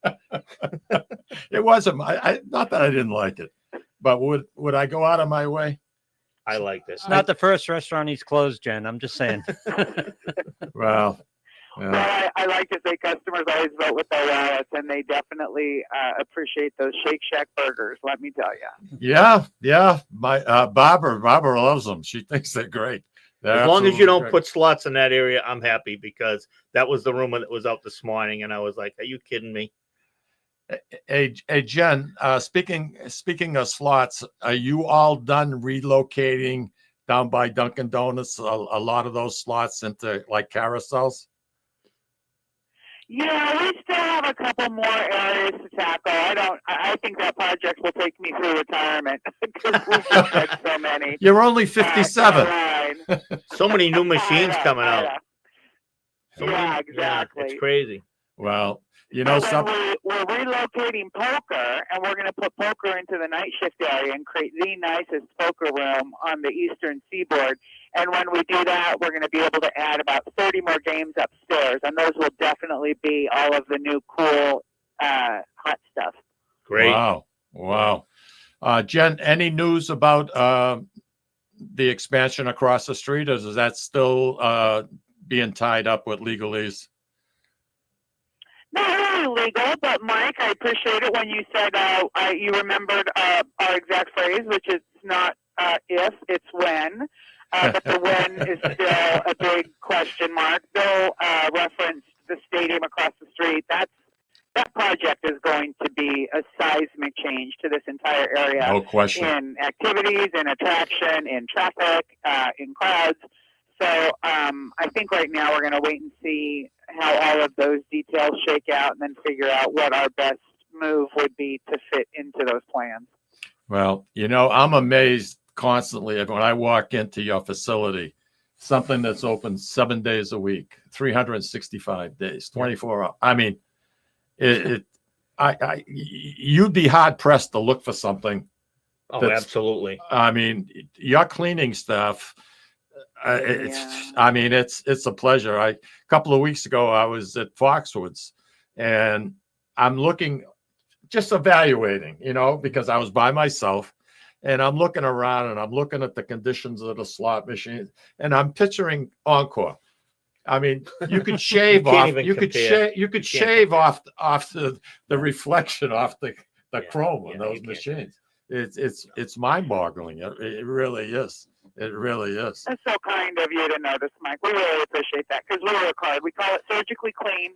It wasn't not that I didn't like it, but would I go out of my way? I like this. It's not the first restaurant he's closed, Jen. I'm just saying. Well, Well, I like to say customers always vote with their wallets, and they definitely appreciate those Shake Shack burgers, let me tell you. Yeah. My Barbara loves them. She thinks they're great. As long as you don't put slots in that area, I'm happy, because that was the rumor that was out this morning, and I was like, are you kidding me? Hey, Jen, speaking of slots, are you all done relocating down by Dunkin' Donuts a lot of those slots into like carousels? Yeah, we still have a couple more areas to tackle. I think that project will take me through retirement because we've just had so many. You're only 57. So many new machines coming out. Exactly. It's crazy. Well, you know something. We're relocating poker, and we're going to put poker into the night shift area and create the nicest poker room on the eastern seaboard. And when we do that, we're going to be able to add about 30 more games upstairs, and those will definitely be all of the new cool hot stuff. Great. Wow. Jen, any news about the expansion across the street, or is that still being tied up with legalese? Not really legal, but Mike, I appreciate it when you said you remembered our exact phrase, which is not if, it's when. But the when is still a big question mark. Bill referenced the stadium across the street. That project is going to be a seismic change to this entire area. No question. In activities, in attraction, in traffic, in crowds. So I think right now we're going to wait and see how all of those details shake out, and then figure out what our best move would be to fit into those plans. Well, I'm amazed constantly when I walk into your facility, something that's open 7 days a week, 365 days, 24 hours. I mean, you'd be hard pressed to look for something. Oh, absolutely. I mean, your cleaning staff. It's a pleasure. A couple of weeks ago, I was at Foxwoods, and I'm looking, just evaluating, because I was by myself, and I'm looking around and I'm looking at the conditions of the slot machines, and I'm picturing Encore. I mean, you could shave off. You could shave off the reflection off the chrome on those machines. It's mind-boggling. It really is. It really is. That's so kind of you to notice, Mike. We really appreciate that, because we work hard. We call it surgically clean,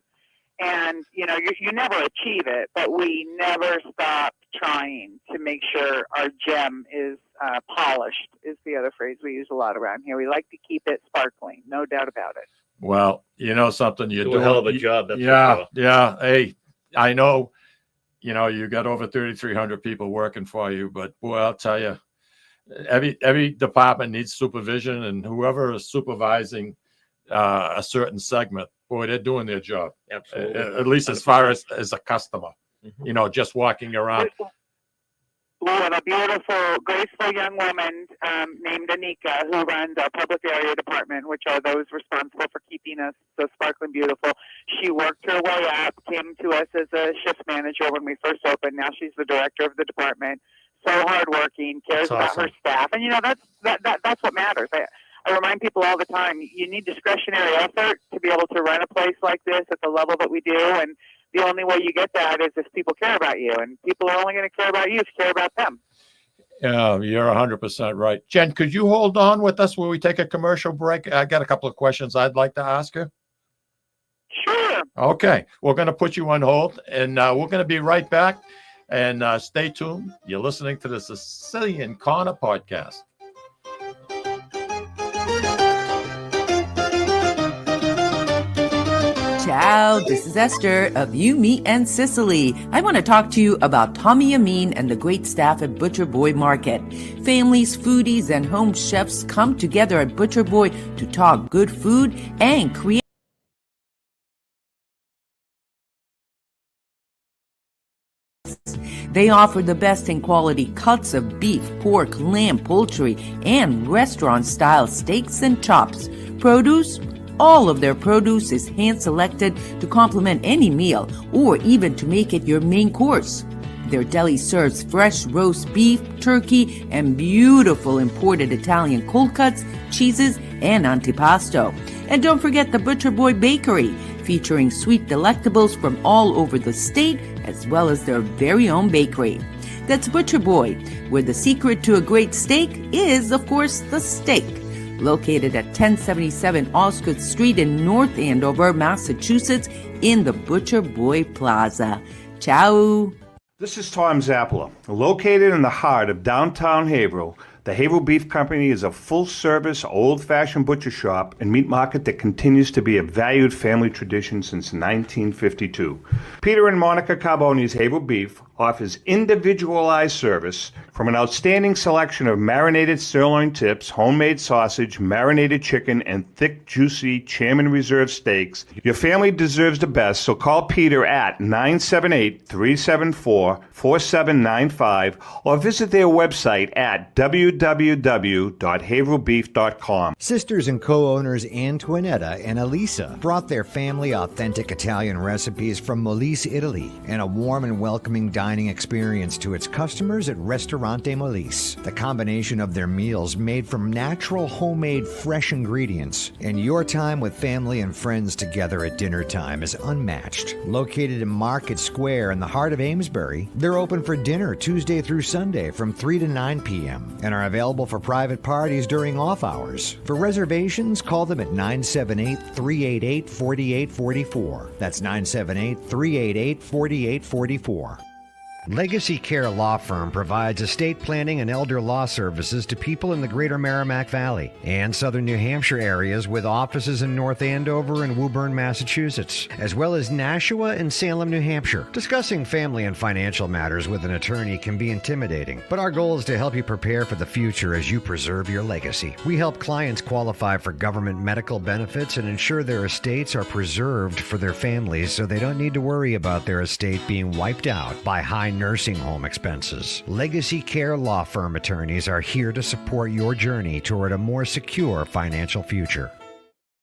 And, you never achieve it, but we never stop trying to make sure our gem is polished, is the other phrase we use a lot around here. We like to keep it sparkling, no doubt about it. Well, you know something, you're Do doing a hell of a job. That's yeah, for sure. yeah. Hey, I know, you got over 3,300 people working for you, but boy, I'll tell you, every department needs supervision, and whoever is supervising a certain segment, boy, they're doing their job. Absolutely. At least as far as a customer, just walking around. We have a beautiful, graceful young woman named Anika who runs our public area department, which are those responsible for keeping us so sparkling beautiful. She worked her way up, came to us as a shift manager when we first opened. Now she's the director of the department. So hardworking, cares about her staff, and that's what matters. I remind people all the time, you need discretionary effort to be able to run a place like this at the level that we do, and the only way you get that is if people care about you, and people are only going to care about you if you care about them. Yeah, you're 100% right. Jen, could you hold on with us while we take a commercial break? I got a couple of questions I'd like to ask you. Sure. Okay, we're going to put you on hold, and we're going to be right back. And stay tuned. You're listening to the Sicilian Corner Podcast. Ciao, this is Esther of You, Me, and Sicily. I want to talk to you about Tommy Amin and the great staff at Butcher Boy Market. Families, foodies, and home chefs come together at Butcher Boy to talk good food and create. They offer the best in quality cuts of beef, pork, lamb, poultry, and restaurant-style steaks and chops. Produce? All of their produce is hand-selected to complement any meal or even to make it your main course. Their deli serves fresh roast beef, turkey, and beautiful imported Italian cold cuts, cheeses, and antipasto. And don't forget the Butcher Boy Bakery, featuring sweet delectables from all over the state, as well as their very own bakery. That's Butcher Boy, where the secret to a great steak is, of course, the steak. Located at 1077 Osgood Street in North Andover, Massachusetts, in the Butcher Boy Plaza. Ciao. This is Tom Zappala. Located in the heart of downtown Haverhill, the Haverhill Beef Company is a full-service, old-fashioned butcher shop and meat market that continues to be a valued family tradition since 1952. Peter and Monica Carboni's Haverhill Beef offers individualized service from an outstanding selection of marinated sirloin tips, homemade sausage, marinated chicken, and thick, juicy Chairman Reserve steaks. Your family deserves the best, so call Peter at 978-374-4795 or visit their website at www.haverhillbeef.com. Sisters and co-owners Antoinetta and Elisa brought their family authentic Italian recipes from Molise, Italy, and a warm and welcoming dining experience to its customers at Ristorante Molise. The combination of their meals made from natural, homemade, fresh ingredients, and your time with family and friends together at dinner time is unmatched. Located in Market Square in the heart of Amesbury, they're open for dinner Tuesday through Sunday from 3 to 9 p.m. and are available for private parties during off hours. For reservations, call them at 978-388-4844. That's 978-388-4844. Legacy Care Law Firm provides estate planning and elder law services to people in the greater Merrimack Valley and southern New Hampshire areas with offices in North Andover and Woburn, Massachusetts, as well as Nashua and Salem, New Hampshire. Discussing family and financial matters with an attorney can be intimidating, but our goal is to help you prepare for the future as you preserve your legacy. We help clients qualify for government medical benefits and ensure their estates are preserved for their families so they don't need to worry about their estate being wiped out by high nursing home expenses. Legacy Care Law Firm attorneys are here to support your journey toward a more secure financial future.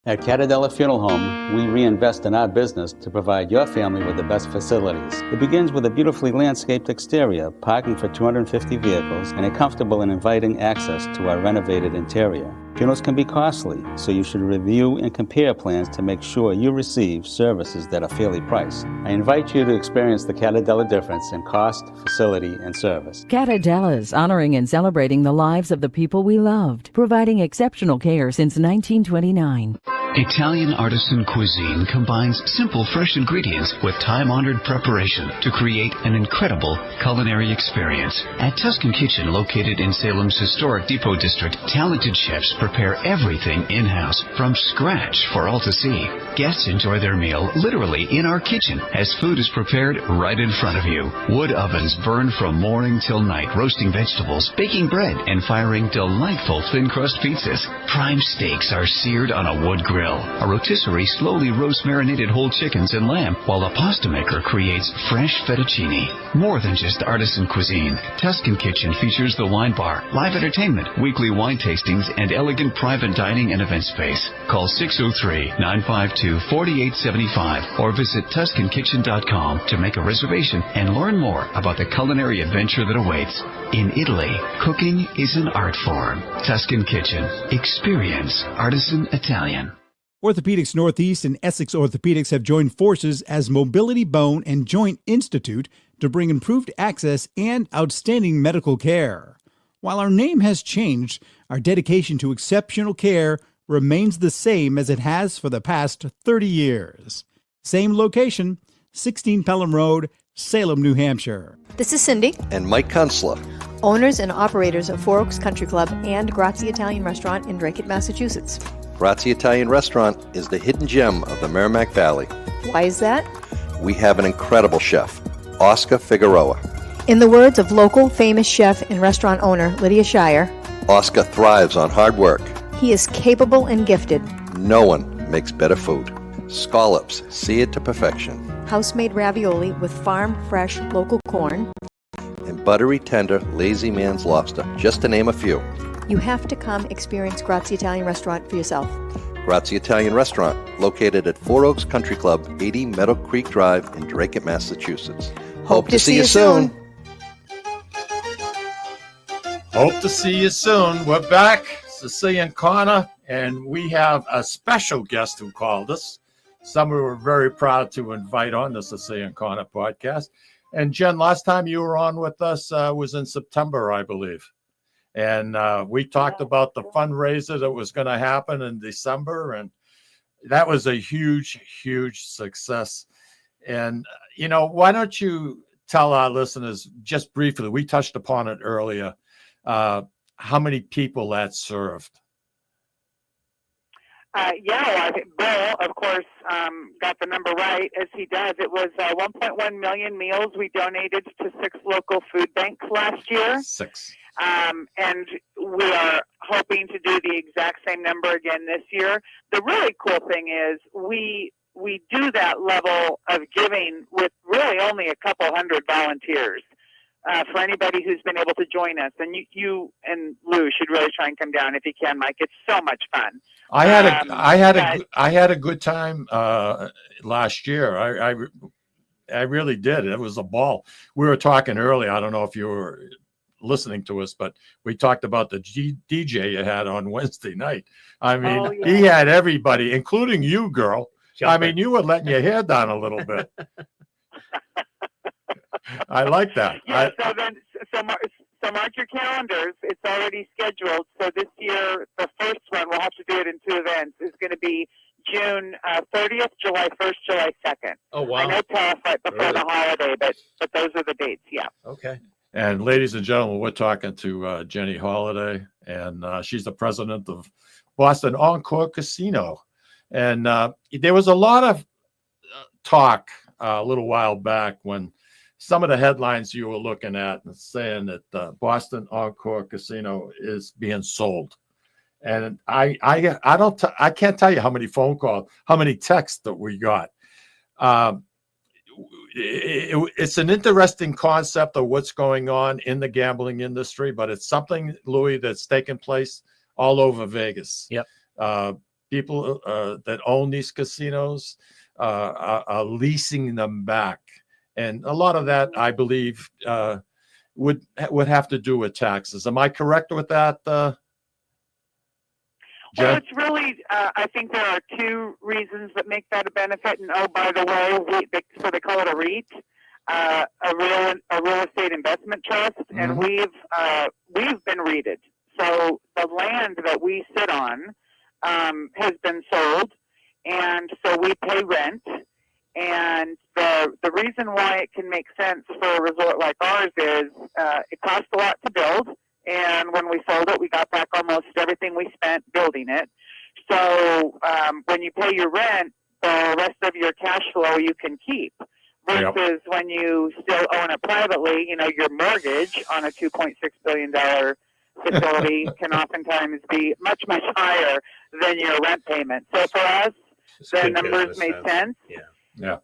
At Catadella Funeral Home, we reinvest in our business to provide your family with the best facilities. It begins with a beautifully landscaped exterior, parking for 250 vehicles, and a comfortable and inviting access to our renovated interior. Funerals can be costly, so you should review and compare plans to make sure you receive services that are fairly priced. I invite you to experience the Catadella difference in cost, facility, and service. Catadella's honoring and celebrating the lives of the people we loved, providing exceptional care since 1929. Italian artisan cuisine combines simple, fresh ingredients with time-honored preparation to create an incredible culinary experience. At Tuscan Kitchen, located in Salem's historic Depot District, talented chefs prepare everything in-house from scratch for all to see. Guests enjoy their meal literally in our kitchen as food is prepared right in front of you. Wood ovens burn from morning till night, roasting vegetables, baking bread, and firing delightful thin-crust pizzas. Prime steaks are seared on a wood grill. A rotisserie slowly roasts marinated whole chickens and lamb, while a pasta maker creates fresh fettuccine. More than just artisan cuisine, Tuscan Kitchen features the wine bar, live entertainment, weekly wine tastings, and elegant private dining and event space. Call 603-952-4875 or visit TuscanKitchen.com to make a reservation and learn more about the culinary adventure that awaits. In Italy, cooking is an art form. Tuscan Kitchen. Experience artisan Italian. Orthopedics Northeast and Essex Orthopedics have joined forces as Mobility Bone and Joint Institute to bring improved access and outstanding medical care. While our name has changed, our dedication to exceptional care remains the same as it has for the past 30 years. Same location, 16 Pelham Road, Salem, New Hampshire. This is Cindy, And Mike Kunstler. owners and operators of Four Oaks Country Club and Grazie Italian Restaurant in Drake, Massachusetts. Grazie Italian Restaurant is the hidden gem of the Merrimack Valley. Why is that? We have an incredible chef, Oscar Figueroa. In the words of local famous chef and restaurant owner Lydia Shire, Oscar thrives on hard work. he is capable and gifted. No one makes better food. Scallops, seared to perfection. House-made ravioli with farm-fresh local corn. And buttery, tender, lazy man's lobster, just to name a few. You have to come experience Grazie Italian Restaurant for yourself. Grazie Italian Restaurant, located at Four Oaks Country Club, 80 Meadow Creek Drive in Drake, Massachusetts. Hope to see you soon. Hope to see you soon. We're back, Sicilian Corner, and we have a special guest who called us. Someone we were very proud to invite on the Sicilian Corner podcast. And Jen, last time you were on with us was in September, I believe. And we talked about the fundraiser that was going to happen in December. And that was a huge, huge success. And, you know, why don't you tell our listeners just briefly, we touched upon it earlier, how many people that served? I think Bill, of course, got the number right, as he does. It was 1.1 million meals we donated to 6 local food banks last year. 6. And we are hoping to do the exact same number again this year. The really cool thing is we do that level of giving with really only a couple hundred volunteers. For anybody who's been able to join us, and you and Lou should really try and come down if you can, Mike. It's so much fun. I had a good time last year. I really did. It was a ball. We were talking earlier. I don't know if you were listening to us, but we talked about the DJ you had on Wednesday night. I mean, He had everybody, including you, girl. I mean, you were letting your hair down a little bit. I like that. Yeah, so mark your calendars. It's already scheduled. So this year, the first one, we'll have to do it in 2 events, is going to be June 30th, July 1st, July 2nd. Oh, wow. I know tough right before the holiday, but those are the dates, yeah. Okay. And ladies and gentlemen, we're talking to Jenny Holiday, and she's the president of Boston Encore Casino. And there was a lot of talk a little while back when some of the headlines you were looking at and saying that Boston Encore Casino is being sold. And I can't tell you how many phone calls, how many texts that we got. It's an interesting concept of what's going on in the gambling industry, but it's something, Louis, that's taken place all over Vegas. Yep. People that own these casinos are leasing them back. And a lot of that, I believe, would have to do with taxes. Am I correct with that, Jen? Well, it's really, I think there are 2 reasons that make that a benefit. And oh, by the way, they call it a REIT, a real estate investment trust, and we've been REITed. So the land that we sit on has been sold. and so we pay rent. And the reason why it can make sense for a resort like ours is it costs a lot to build, and when we sold it, we got back almost everything we spent building it. So when you pay your rent, the rest of your cash flow you can keep. Versus when you still own it privately, your mortgage on a $2.6 billion facility can oftentimes be much, much higher than your rent payment. So for us, the numbers made sense. Yeah.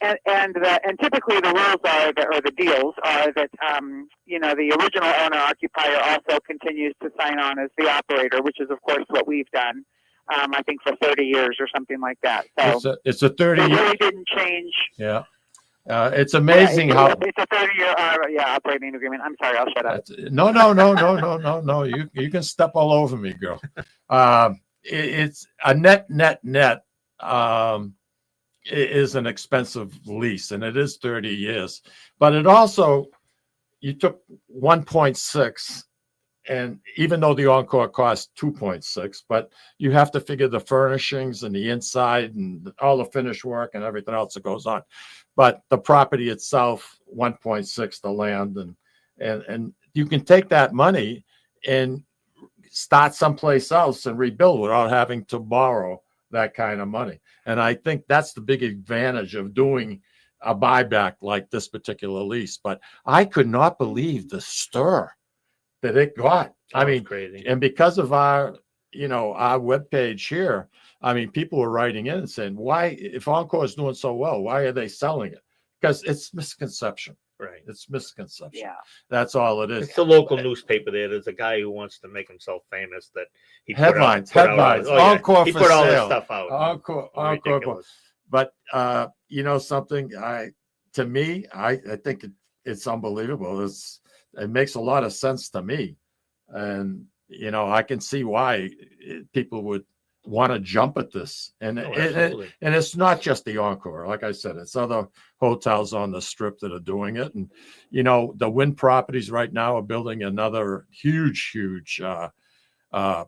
And typically the rules are that, or the deals are that, the original owner occupier also continues to sign on as the operator, which is of course what we've done. I think for 30 years or something like that. So it's a 30 it year. really didn't change. Yeah. It's amazing how it's a 30-year operating agreement. I'm sorry, I'll shut up. No. You can step all over me, girl. It's a net. Is an expensive lease, and it is 30 years. But it also, you took 1.6, and even though the Encore cost 2.6, but you have to figure the furnishings and the inside and all the finish work and everything else that goes on. But the property itself, 1.6, the land, and you can take that money and start someplace else and rebuild without having to borrow that kind of money. And I think that's the big advantage of doing a buyback like this particular lease. But I could not believe the stir that it got. I mean, crazy. And because of our webpage here, I mean, people were writing in and saying, why, if Encore is doing so well, why are they selling it? Because it's misconception. Right. It's misconception. Yeah. That's all it is. It's the local newspaper there. There's a guy who wants to make himself famous that he headlines. Put out Encore he for put all this sale. stuff out. Encore. But something, to me, I think it's unbelievable. It makes a lot of sense to me. And, I can see why people would want to jump at this. And and it's not just the Encore. Like I said, it's other hotels on the Strip that are doing it. And, the Wynn properties right now are building another huge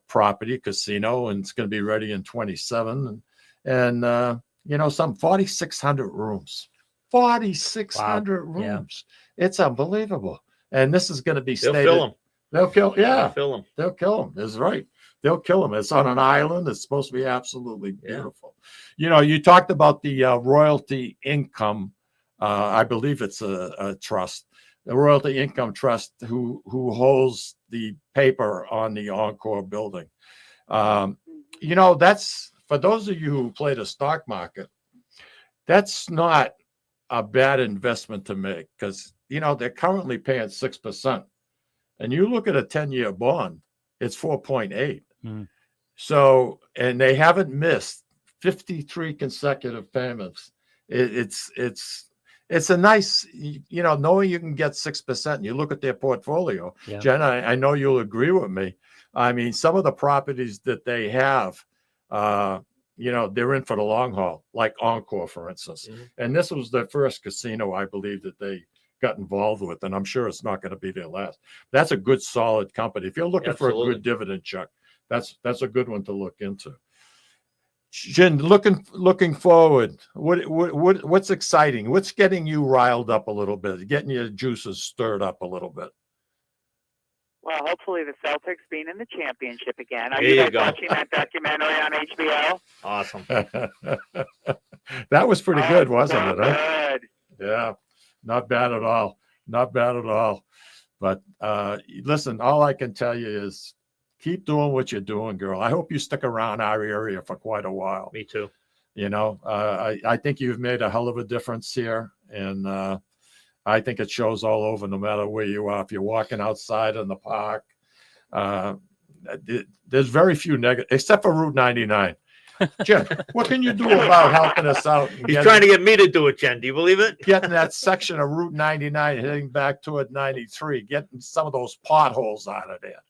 property casino, and it's going to be ready in 27. And some 4,600 rooms. 4,600 rooms. Yeah. It's unbelievable. And this is going to be stated. They'll fill them. They'll kill. Yeah. They'll fill them. They'll kill them. That's right. They'll kill them. It's on an island. It's supposed to be absolutely beautiful. Yeah. You talked about the royalty income. I believe it's a trust, the Royalty Income Trust, who holds the paper on the Encore building. That's, for those of you who play the stock market, that's not a bad investment to make, because, they're currently paying 6%. And you look at a 10-year bond, it's 4.8. So, and they haven't missed 53 consecutive payments. It's a nice, knowing you can get 6%. And you look at their portfolio, Jen, I know you'll agree with me. I mean, some of the properties that they have, they're in for the long haul, like Encore, for instance. Mm-hmm. And this was their first casino, I believe, that they got involved with, and I'm sure it's not going to be their last. That's a good, solid company. If you're looking for a good dividend check, that's a good one to look into. Jen, looking forward, what's exciting? What's getting you riled up a little bit, getting your juices stirred up a little bit? Well, hopefully the Celtics being in the championship again. Are you guys watching that documentary on HBO? Awesome. That was pretty good, wasn't it? Huh? Good. Yeah, not bad at all. Not bad at all. But listen, all I can tell you is keep doing what you're doing, girl. I hope you stick around our area for quite a while. Me too. I think you've made a hell of a difference here. And I think it shows all over, no matter where you are. If you're walking outside in the park, there's very few negative, except for Route 99. Jen, what can you do about helping us out? He's trying to get me to do it, Jen. Do you believe it? Getting that section of Route 99, heading back toward 93, getting some of those potholes out of there.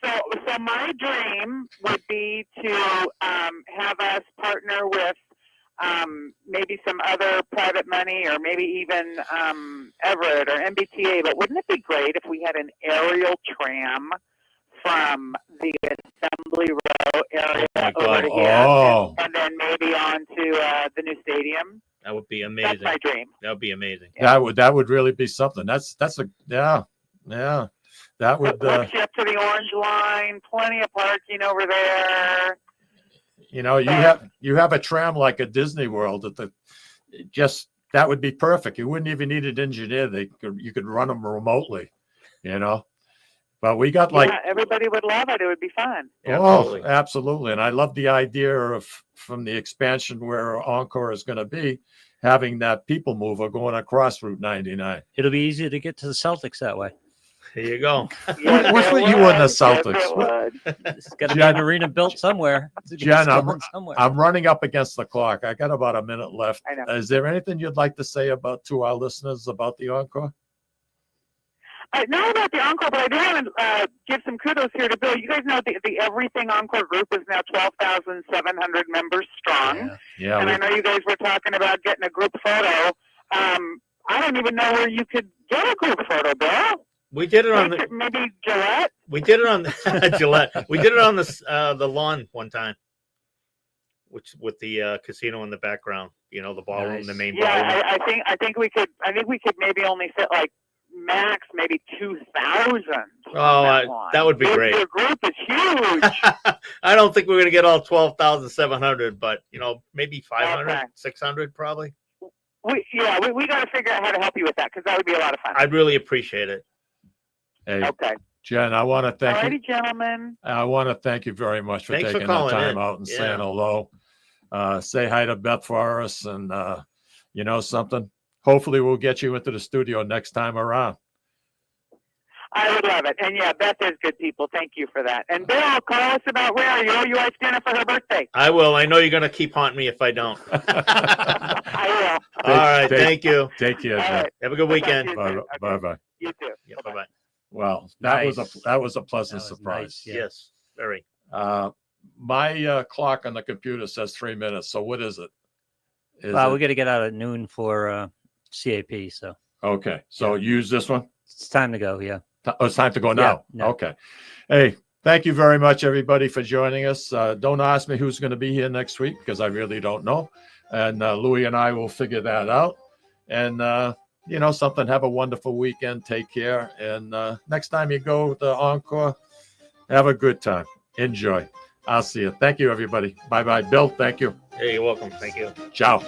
So my dream would be to have us partner with maybe some other private money, or maybe even Everett or MBTA. But wouldn't it be great if we had an aerial tram from the Assembly Row area God. over to here, Oh. and then maybe on to the new stadium. That would be That's amazing. my dream. That would be amazing. That would really be something. That's a yeah. That would Hooks you up to the Orange Line. Plenty of parking over there. you have a tram like a Disney World that would be perfect. You wouldn't even need an engineer. You could run them remotely, But we got Yeah, everybody would love it. It would be fun. absolutely. Absolutely. And I love the idea of from the expansion where Encore is going to be, having that people mover going across Route 99. It'll be easier to get to the Celtics that way. Here you go. What's with you and the Celtics? It's got to be an arena built somewhere. Jen, somewhere. I'm running up against the clock. I got about a minute left. I know. Is there anything you'd like to say to our listeners about the Encore? Not about the Encore, but I do want to give some kudos here to Bill. You guys know the Everything Encore group is now 12,700 members strong. Yeah. And I know you guys were talking about getting a group photo. I don't even know where you could get a group photo, Bill. We did it on maybe Gillette. We did it on Gillette. We did it on the lawn one time, which with the casino in the background. The ballroom, Nice. the main ballroom. Yeah, I think we could maybe only fit like max maybe 2,000. Oh, that would be great. Your group is huge. I don't think we're going to get all 12,700, but maybe 500, Okay. 600 probably. We got to figure out how to help you with that because that would be a lot of fun. I'd really appreciate it. Hey, Okay. Jen, I want to thank you. Alrighty, gentlemen. I want to thank you very much for Thanks for taking the calling time in. out and Yeah. saying hello. Say hi to Beth for us, and something. Hopefully, we'll get you into the studio next time around. I would love it. And yeah, Beth is good people. Thank you for that. And Bill, call us about where you owe your wife dinner for her birthday. I will. I know you're going to keep haunting me if I don't. I will. All right. Thank you. Take care, All Jen. right. Have a good weekend. Talk to you soon. Okay. Bye. You too. Yeah, bye-bye. Well, that was Nice. a pleasant That was surprise. nice, yeah. Yes, very. My clock on the computer says 3 minutes. So what is it? We got to get out at noon for CAP, so Okay. So use this one. it's time to go. Yeah. Oh, it's time to go now. no. Okay. Hey, thank you very much, everybody, for joining us. Don't ask me who's going to be here next week because I really don't know. And Louis and I will figure that out. And, something. Have a wonderful weekend. Take care. And next time you go to Encore, have a good time. Enjoy. I'll see you. Thank you, everybody. Bye-bye. Bill, thank you. Hey, you're welcome. Thank you. Ciao.